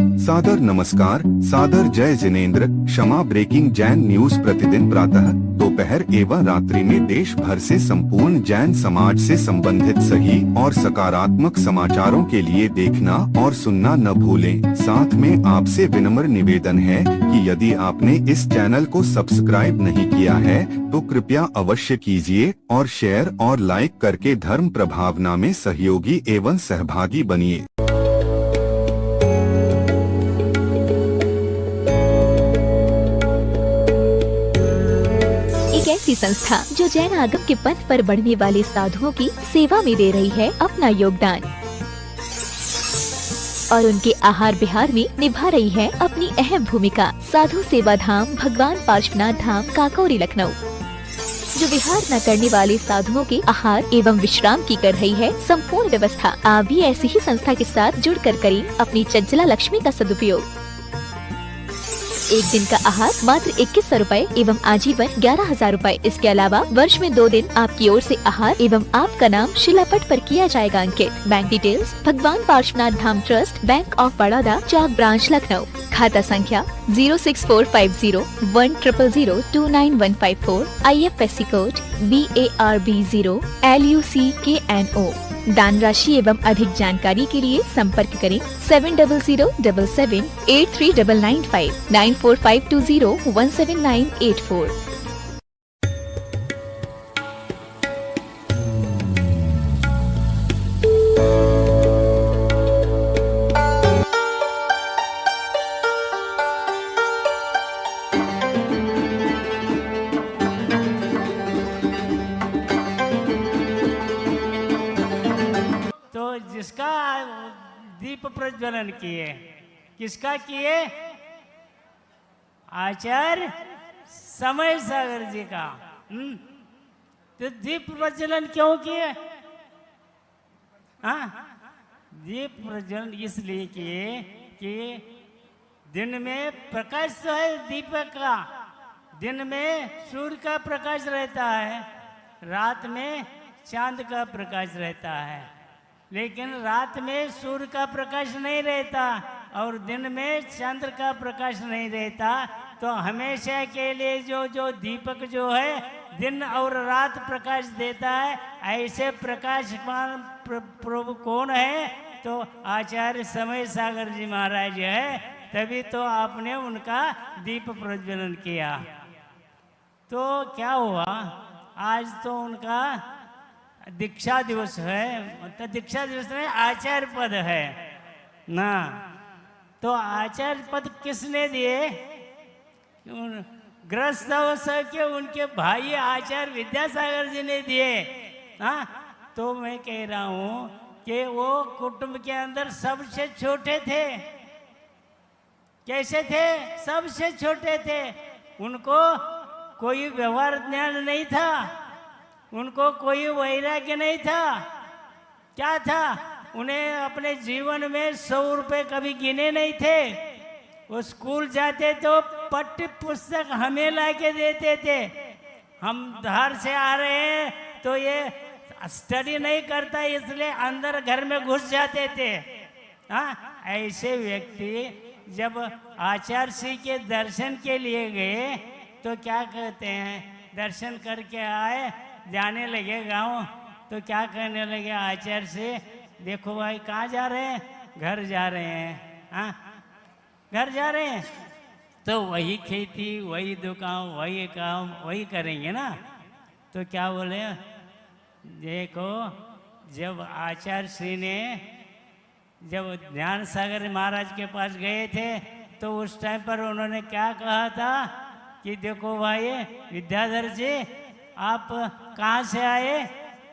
सादर नमस्कार, सादर जय जिनेंद्र। क्षमा ब्रेकिंग जैन न्यूज प्रतिदिन प्रातः, दोपहर एवं रात्रि में देश भर से संपूर्ण जैन समाज से संबंधित सही और सकारात्मक समाचारों के लिए देखना और सुनना न भूलें। साथ में आपसे विनम्र निवेदन है कि यदि आपने इस चैनल को सब्सक्राइब नहीं किया है तो कृपया अवश्य कीजिए और शेयर और लाइक करके धर्म प्रभावना में सहयोगी एवं सहभागी बनिए। एक ऐसी संस्था जो जैन आगम के पथ पर बढ़ने वाले साधुओं की सेवा में दे रही है अपना योगदान और उनके आहार विहार में निभा रही है अपनी अहम भूमिका। साधु सेवा धाम भगवान पार्श्वनाथ धाम काकोरी लखनऊ जो विहार न करने वाले साधुओं के आहार एवं विश्राम की कर रही है संपूर्ण व्यवस्था। आप भी ऐसी ही संस्था के साथ जुड़कर करें अपनी चंचला लक्ष्मी का सदुपयोग। एक दिन का आहार मात्र 2100 रूपए एवं आजीवन 11,000 रूपए। इसके अलावा वर्ष में 2 दिन आपकी ओर से आहार एवं आपका नाम शिलापट पर किया जाएगा अंकित। बैंक डिटेल्स भगवान Parshvanath Dham trust, bank of Baroda, Chowk branch Lucknow. खाता संख्या 064501000299154। IFSC code BARB0 LUCKNO। दान राशि एवं अधिक जानकारी के लिए संपर्क करें 7007783995 9452017984। जिसका दीप प्रज्वलन किए, किसका किए? आचार्य समय सागर जी का। तो दीप प्रज्वलन क्यों किए? हाँ, दीप प्रज्वलन इसलिए किए कि दिन में प्रकाश तो है दीपक का, दिन में सूर्य का प्रकाश रहता है, रात में चांद का प्रकाश रहता है, लेकिन रात में सूर्य का प्रकाश नहीं रहता और दिन में चंद्र का प्रकाश नहीं रहता। तो हमेशा के लिए जो दीपक जो है दिन और रात प्रकाश देता है, ऐसे प्रकाशमान प्रभु कौन है? तो आचार्य समय सागर जी महाराज है। तभी तो आपने उनका दीप प्रज्वलन किया। तो क्या हुआ, आज तो उनका दीक्षा दिवस है। मतलब दीक्षा दिवस में आचार्य पद है ना। तो आचार्य पद किसने दिए? ग्रस्त अवस्था के उनके भाई आचार्य विद्यासागर जी ने दिए। हाँ, तो मैं कह रहा हूँ कि वो कुटुंब के अंदर सबसे छोटे थे। कैसे थे? सबसे छोटे थे। उनको कोई व्यवहार ज्ञान नहीं था, उनको कोई वैराग्य नहीं था। क्या था? उन्हें अपने जीवन में 100 रुपये कभी गिने नहीं थे। वो स्कूल जाते तो पाठ्य पुस्तक हमें ला के देते थे। हम बाहर से आ रहे हैं तो ये स्टडी नहीं करता, इसलिए अंदर घर में घुस जाते थे। हाँ, ऐसे व्यक्ति जब आचार्य श्री के दर्शन के लिए गए तो क्या कहते हैं, दर्शन करके आए, जाने लगे गांव, तो क्या कहने लगे आचार्य से, देखो भाई कहाँ जा रहे हैं? घर जा रहे हैं। हाँ, घर जा रहे हैं तो वही खेती, वही दुकान, वही काम, वही करेंगे ना। तो क्या बोले, देखो जब आचार्य श्री ने जब ज्ञान सागर महाराज के पास गए थे तो उस टाइम पर उन्होंने क्या कहा था कि देखो भाई विद्याधर जी, आप कहाँ से आए?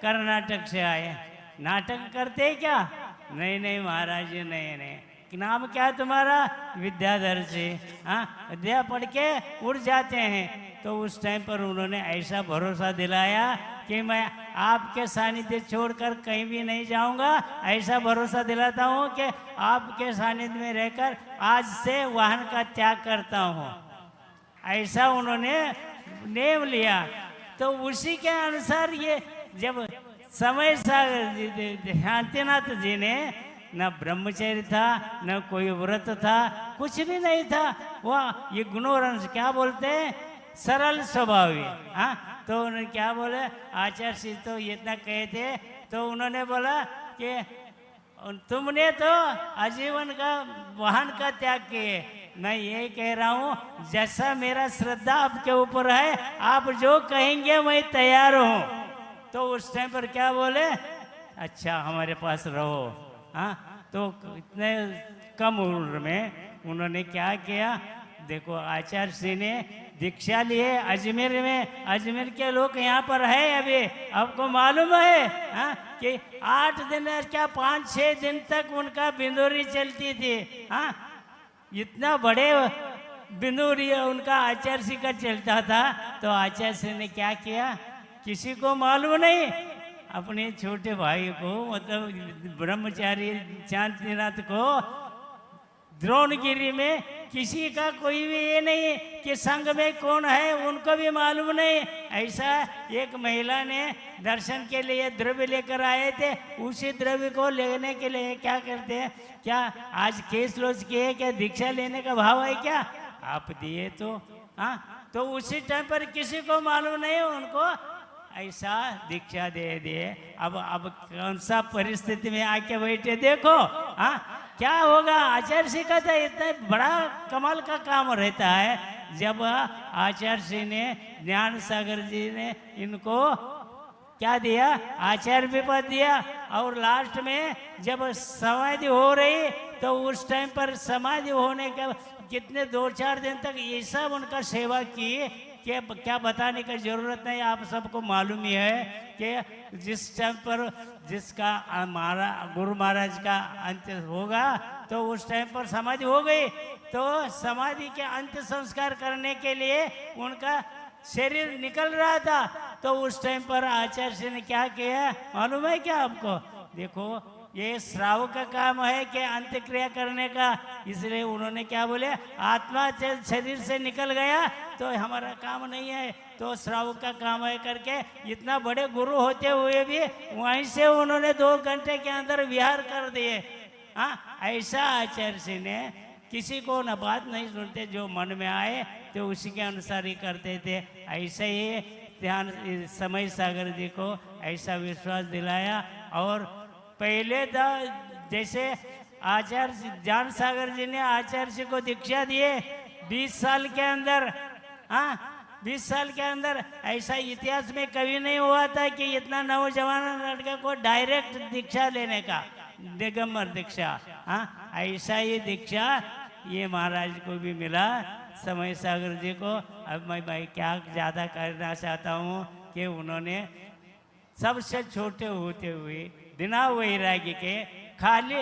कर्नाटक से आए। नाटक करते क्या? नहीं नहीं महाराज जी, नहीं नहीं। नाम क्या है तुम्हारा? विद्याधर जी। हाँ, विद्या पढ़ के उड़ जाते हैं। तो उस टाइम पर उन्होंने ऐसा भरोसा दिलाया कि मैं आपके सानिध्य छोड़कर कहीं भी नहीं जाऊंगा। ऐसा भरोसा दिलाता हूँ कि आपके सानिध्य में रहकर आज से वाहन का त्याग करता हूँ। ऐसा उन्होंने नेम लिया। तो उसी के अनुसार ये जब समय सागर जी शांतिनाथ जी ने न ब्रह्मचर्य था, न कोई व्रत था, कुछ भी नहीं था। वह इग्नोरेंस क्या बोलते हैं, सरल स्वभाव है। हाँ, तो उन्होंने क्या बोले, आचार्य जी तो इतना कहे थे, तो उन्होंने बोला कि तुमने तो आजीवन का वाहन का त्याग किए, मैं ये कह रहा हूँ जैसा मेरा श्रद्धा आपके ऊपर है, आप जो कहेंगे मैं तैयार हूँ। तो उस टाइम पर क्या बोले, अच्छा हमारे पास रहो। हाँ, तो इतने कम उम्र में उन्होंने क्या किया, देखो आचार्य जी ने दीक्षा लिए अजमेर में। अजमेर के लोग यहाँ पर है अभी, आपको मालूम है हाँ, कि 8 दिन क्या 5-6 दिन तक उनका बिंदुरी चलती थी। हाँ, इतना बड़े बिंदुरी उनका आचार्य जी का चलता था। तो आचार्य जी ने क्या किया, किसी को मालूम नहीं, अपने छोटे भाई को मतलब ब्रह्मचारी शांतिनाथ को द्रोणगिरी में किसी का कोई भी ये नहीं कि संघ में कौन है, उनको भी मालूम नहीं। ऐसा एक महिला ने दर्शन के लिए द्रव्य लेकर आए थे, उसी द्रव्य को लेने के लिए क्या करते हैं, क्या आज केस लोच किए, क्या दीक्षा लेने का भाव है क्या, आप दिए तो हाँ, तो उसी टाइम पर किसी को मालूम नहीं, उनको ऐसा दीक्षा दे दिए। अब कौन सा परिस्थिति में आके बैठे देखो। हाँ, क्या होगा, आचार्य जी का तो इतना बड़ा कमाल का काम रहता है। जब आचार्य जी ने, ज्ञान सागर जी ने इनको क्या दिया, आचार्य भी पद दिया, और लास्ट में जब समाधि हो रही तो उस टाइम पर समाधि होने के कितने 2-4 दिन तक ये सब उनका सेवा की कि क्या बताने की जरूरत नहीं, आप सबको मालूम ही है कि जिस टाइम पर जिसका गुरु महाराज का अंत होगा तो उस टाइम पर समाधि हो गई। तो समाधि के अंत संस्कार करने के लिए उनका शरीर निकल रहा था। तो उस टाइम पर आचार्य जी ने क्या किया मालूम है क्या आपको, देखो ये श्राव का काम है कि अंत क्रिया करने का, इसलिए उन्होंने क्या बोले, आत्मा शरीर से निकल गया तो हमारा काम नहीं है, तो श्राव का काम है करके इतना बड़े गुरु होते हुए भी वहीं से उन्होंने 2 घंटे के अंदर विहार कर दिए। हाँ, ऐसा आचार्य जी ने किसी को न बात नहीं सुनते, जो मन में आए तो उसी के अनुसार ही करते थे। ऐसे ही ध्यान समय सागर जी को ऐसा विश्वास दिलाया। और पहले जैसे आचार्य ज्ञान सागर जी ने आचार्य जी को दीक्षा दिए 20 साल के अंदर। हाँ, 20 साल के अंदर ऐसा इतिहास में कभी नहीं हुआ था कि इतना नौजवान लड़के को डायरेक्ट दीक्षा लेने का, दिगंबर दीक्षा। हाँ, ऐसा ही दीक्षा ये महाराज को भी मिला, समय सागर जी को। अब मैं भाई क्या ज़्यादा करना चाहता हूँ कि उन्होंने सबसे छोटे होते हुए बिना वैराग्य के खाली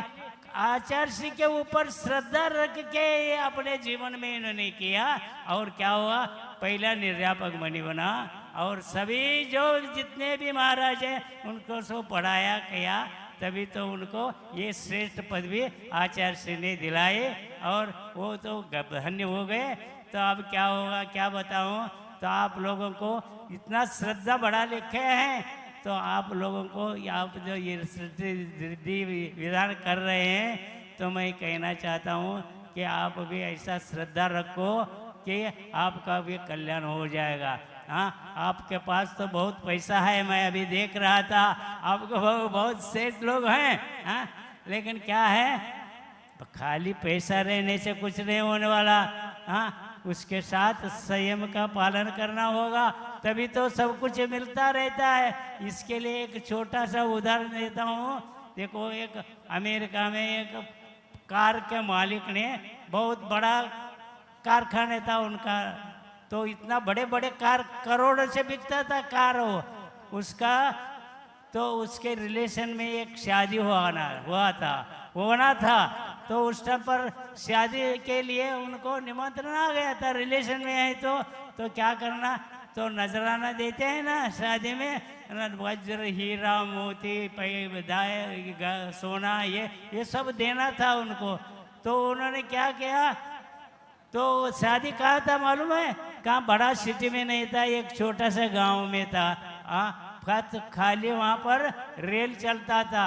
आचार्य जी के ऊपर श्रद्धा रख के अपने जीवन में इन्होंने किया। और क्या हुआ, पहला निर्यापक मणि बना, और सभी जो जितने भी महाराज हैं उनको सो पढ़ाया किया, तभी तो उनको ये श्रेष्ठ पदवी आचार्य जी ने दिलाए, और वो तो धन्य हो गए। तो अब क्या होगा क्या बताऊं, तो आप लोगों को इतना श्रद्धा बढ़ा लिखे हैं, तो आप लोगों को आप जो ये रिद्धि विधान कर रहे हैं, तो मैं कहना चाहता हूँ कि आप भी ऐसा श्रद्धा रखो कि आपका भी कल्याण हो जाएगा। हाँ, आपके पास तो बहुत पैसा है, मैं अभी देख रहा था, आपको बहुत सेठ लोग हैं। हाँ, लेकिन क्या है, खाली पैसा रहने से कुछ नहीं होने वाला। हाँ, उसके साथ संयम का पालन करना होगा, तभी तो सब कुछ मिलता रहता है। इसके लिए एक छोटा सा उदाहरण देता हूँ। देखो, एक अमेरिका में एक कार के मालिक ने, बहुत बड़ा कारखाना था उनका, तो इतना बड़े बड़े कार करोड़ों से बिकता था कार हो उसका। तो उसके रिलेशन में एक शादी होना था, तो उस टाइम पर शादी के लिए उनको निमंत्रण आ गया था। रिलेशन में है तो क्या करना, तो नजराना देते हैं ना शादी में, वज्र हीरा मोती सोना ये सब देना था उनको। तो उन्होंने क्या किया, तो शादी कहाँ था मालूम है, कहाँ, बड़ा सिटी में नहीं था, एक छोटा सा गांव में था। खाली वहाँ पर रेल चलता था,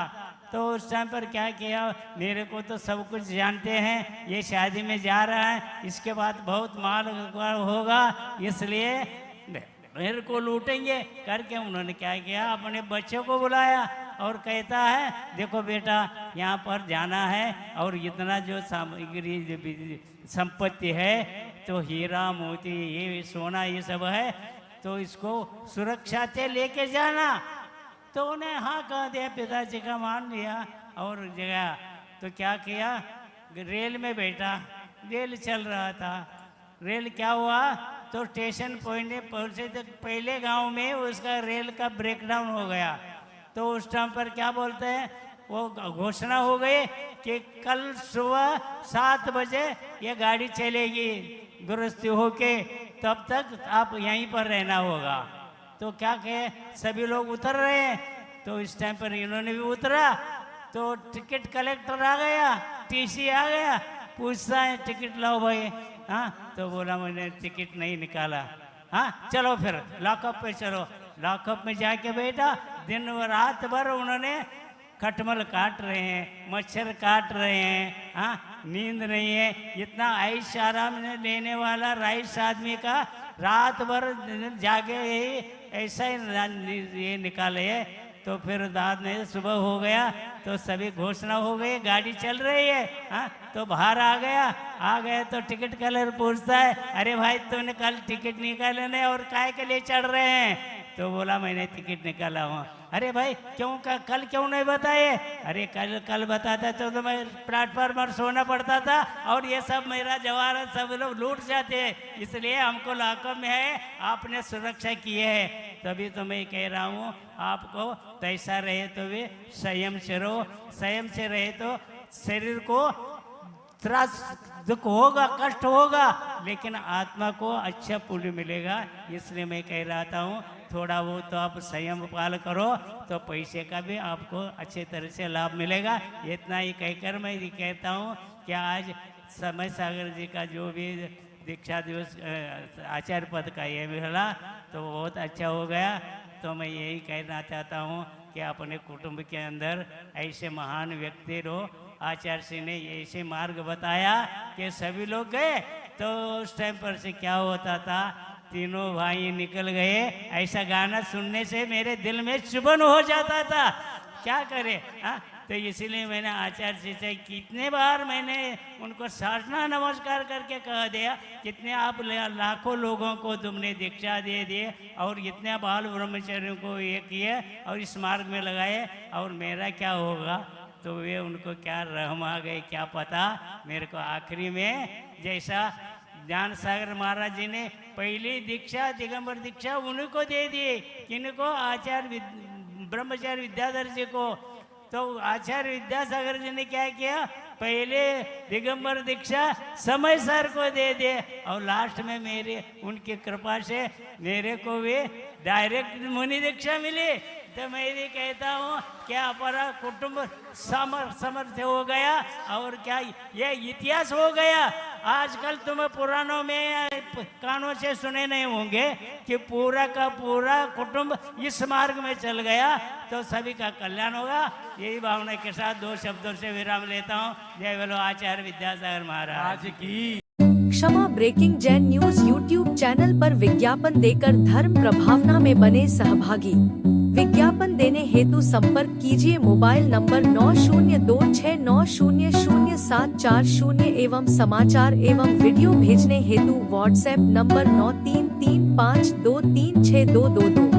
तो उस टाइम पर क्या किया, मेरे को तो सब कुछ जानते हैं, ये शादी में जा रहा है, इसके बाद बहुत माल होगा, इसलिए मेरे को लूटेंगे करके उन्होंने क्या किया, अपने बच्चों को बुलाया और कहता है देखो बेटा यहाँ पर जाना है और इतना जो सामग्री संपत्ति है तो हीरा मोती ये सोना ये सब है, तो इसको सुरक्षा से लेके जाना। तो उन्हें हाँ कह दिया, पिताजी का मान लिया और गया। तो क्या किया, रेल में बैठा, रेल चल रहा था, रेल क्या हुआ तो स्टेशन पहुंचे तक पहले गांव में उसका रेल का ब्रेकडाउन हो गया। तो उस टाइम पर क्या बोलते हैं, वो घोषणा हो गई कि कल सुबह 7 बजे ये गाड़ी चलेगी दुरुस्ती होके, तब तक आप यहीं पर रहना होगा। तो क्या कहे, सभी लोग उतर रहे हैं, तो इस टाइम पर इन्होंने भी उतरा, तो टिकट कलेक्टर आ गया, टीसी आ गया, पूछता है टिकट लाओ भाई। हाँ, तो बोला मैंने टिकट नहीं निकाला। हाँ चलो फिर लॉकअप पे चलो। लॉकअप में जाके बैठा, दिन रात भर उन्होंने खटमल काट रहे हैं, मच्छर काट रहे हैं, हाँ नींद नहीं है। इतना ऐश आराम लेने वाला राइस आदमी का रात भर जाके ही ऐसा ही ये निकाले है। तो फिर रात में सुबह हो गया तो सभी घोषणा हो गई, गाड़ी चल रही है। हाँ तो बाहर आ गया तो टिकट कलर पूछता है, अरे भाई तूने कल टिकट निकाले नहीं और काय के लिए चढ़ रहे हैं? तो बोला मैंने टिकट निकाला हूँ। अरे भाई क्यों कल क्यों नहीं बताए? अरे कल बताता तो मैं प्लेटफॉर्म पर सोना पड़ता था और ये सब मेरा जवाहर सब लोग लूट जाते, इसलिए हमको लॉकअप में है, आपने सुरक्षा की है। तभी तो मैं कह रहा हूँ आपको पैसा रहे तो भी संयम से रहो, संयम से रहे तो शरीर को त्रास दुख होगा, कष्ट होगा, लेकिन आत्मा को अच्छा पुण्य मिलेगा। इसलिए मैं कह रहा हूँ थोड़ा वो तो आप संयम पाल करो तो पैसे का भी आपको अच्छे तरह से लाभ मिलेगा। इतना ही कहकर मैं ये कहता हूँ कि आज समय सागर जी का जो भी दीक्षा दिवस आचार्य पद का ये मिला तो बहुत अच्छा हो गया। तो मैं यही कहना चाहता हूँ कि अपने कुटुंब के अंदर ऐसे महान व्यक्ति रहो। आचार्य जी ने ऐसे मार्ग बताया कि सभी लोग गए, तो उस टाइम पर से क्या होता था, तीनों भाई निकल गए, ऐसा गाना सुनने से मेरे दिल में चुभन हो जाता था, क्या करे। हाँ तो इसीलिए मैंने आचार्य जी से कितने बार मैंने उनको साधना नमस्कार करके कह दिया, कितने आप लाखों लोगों को तुमने दीक्षा दे दिए और इतने बाल ब्रह्मचर्यों को ये किए और इस मार्ग में लगाए, और मेरा क्या होगा। तो वे उनको क्या रहम आ गए क्या पता। मेरे को आखिरी में जैसा ज्ञान सागर महाराज जी ने पहली दीक्षा दिगंबर दीक्षा उन्हीं को दे दी, किनको, आचार्य ब्रह्मचार्य विद्याधर जी को। तो आचार्य विद्यासागर जी ने क्या किया, पहले दिगंबर दीक्षा समय सर को दे दिए और लास्ट में मेरे उनकी कृपा से मेरे को भी डायरेक्ट मुनि दीक्षा मिली। तो मैं भी कहता हूँ क्या हमारा कुटुंब समर्थ हो गया और क्या ये इतिहास हो गया। आजकल तुम्हें पुराणों में कानों से सुने नहीं होंगे कि पूरा का पूरा कुटुंब इस मार्ग में चल गया, तो सभी का कल्याण होगा। यही भावना के साथ 2 शब्दों से विराम लेता हूँ। जय बोलो आचार्य विद्यासागर महाराज की। Kshama breaking Jain news YouTube channel पर विज्ञापन देकर धर्म प्रभावना में बने सहभागी। विज्ञापन देने हेतु संपर्क कीजिए मोबाइल नंबर 9026900740 एवं समाचार एवं वीडियो भेजने हेतु WhatsApp number 9335236222।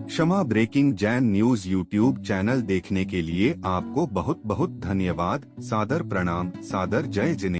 Kshama breaking Jain news YouTube channel देखने के लिए आपको बहुत बहुत धन्यवाद। सादर प्रणाम, सादर जय जिनेंद्र।